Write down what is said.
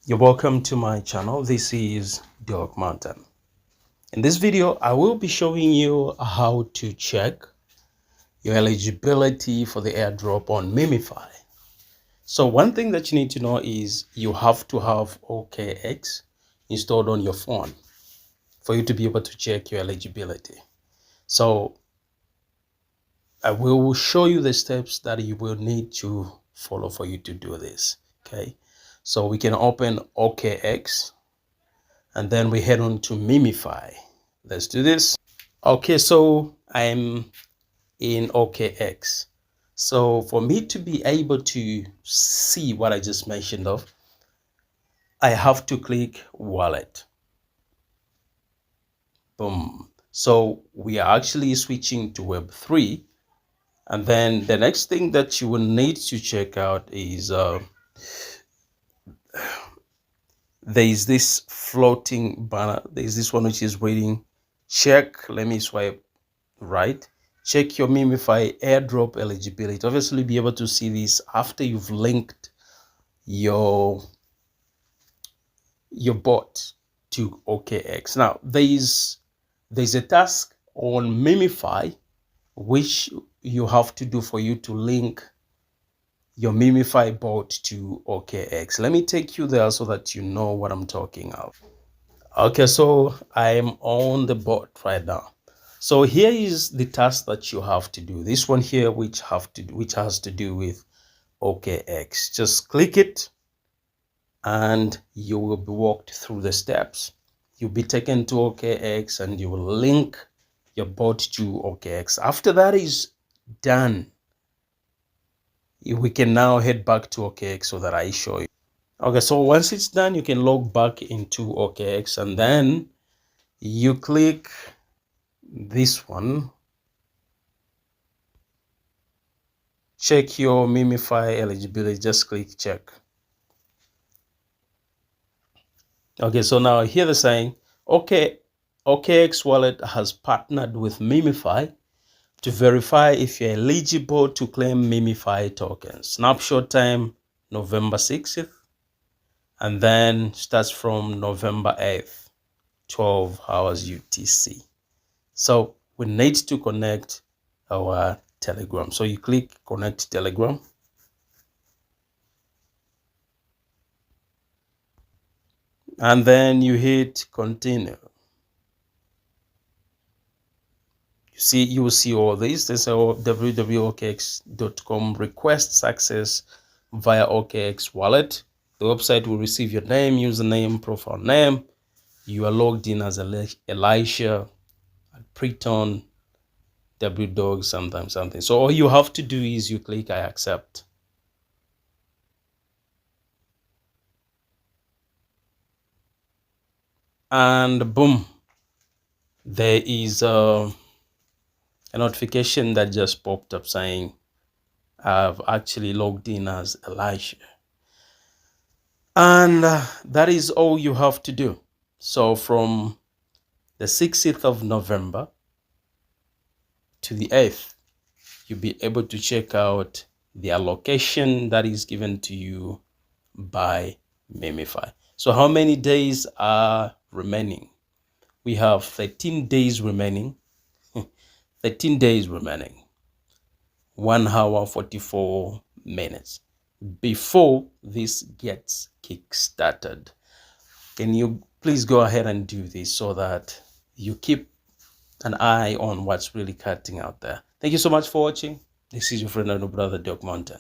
You're welcome to my channel. This is Dog Mountain. In this video, I will be showing you how to check your eligibility for the airdrop on MemeFi. So one thing that you need to know is you have to have OKX installed on your phone for you to be able to check your eligibility. So I will show you the steps that you will need to follow for you to do this. Okay, so we can open OKX and then we head on to MemeFi. Let's do this. Okay, so I'm in OKX. So for me to be able to see what I just mentioned of, I have to click wallet. Boom. So we are actually switching to Web3. And then the next thing that you will need to check out is there is this floating banner. There is this one which is reading check. Let me swipe right. Check your MemeFi airdrop eligibility. Obviously, be able to see this after you've linked your bot to OKX. Now, there's a task on MemeFi which you have to do for you to link your MemeFi bot to OKX. Let me take you there so that you know what I'm talking of. Okay, so I'm on the bot right now. So here is the task that you have to do. This one here, which has to do with OKX. Just click it, and you will be walked through the steps. You'll be taken to OKX, and you will link your bot to OKX. After that is done, we can now head back to OKX so that I show you. Okay, so once it's done, you can log back into OKX, and then you click this one. Check your MemeFi eligibility. Just click check. Okay, so now here they're saying, okay, OKX wallet has partnered with MemeFi to verify if you're eligible to claim MemeFi tokens. Snapshot time, November 6th, and then starts from November 8th, 12 hours UTC. So we need to connect our Telegram. So you click connect Telegram. And then you hit continue. You will see all this. There's a www.okx.com requests access via OKX wallet. The website will receive your name, username, profile name. You are logged in as Elisha at Preton, wdog something. So all you have to do is you click I accept. And boom, there is a notification that just popped up saying I've actually logged in as Elisha. And that is all you have to do. So from the 6th of November to the 8th, you'll be able to check out the allocation that is given to you by MemeFi. So how many days are remaining? We have 13 days remaining. 13 days remaining. 1 hour 44 minutes before this gets kick-started. Can you please go ahead and do this so that you keep an eye on what's really cutting out there? Thank you so much for watching. This is your friend and brother Dog Mountain.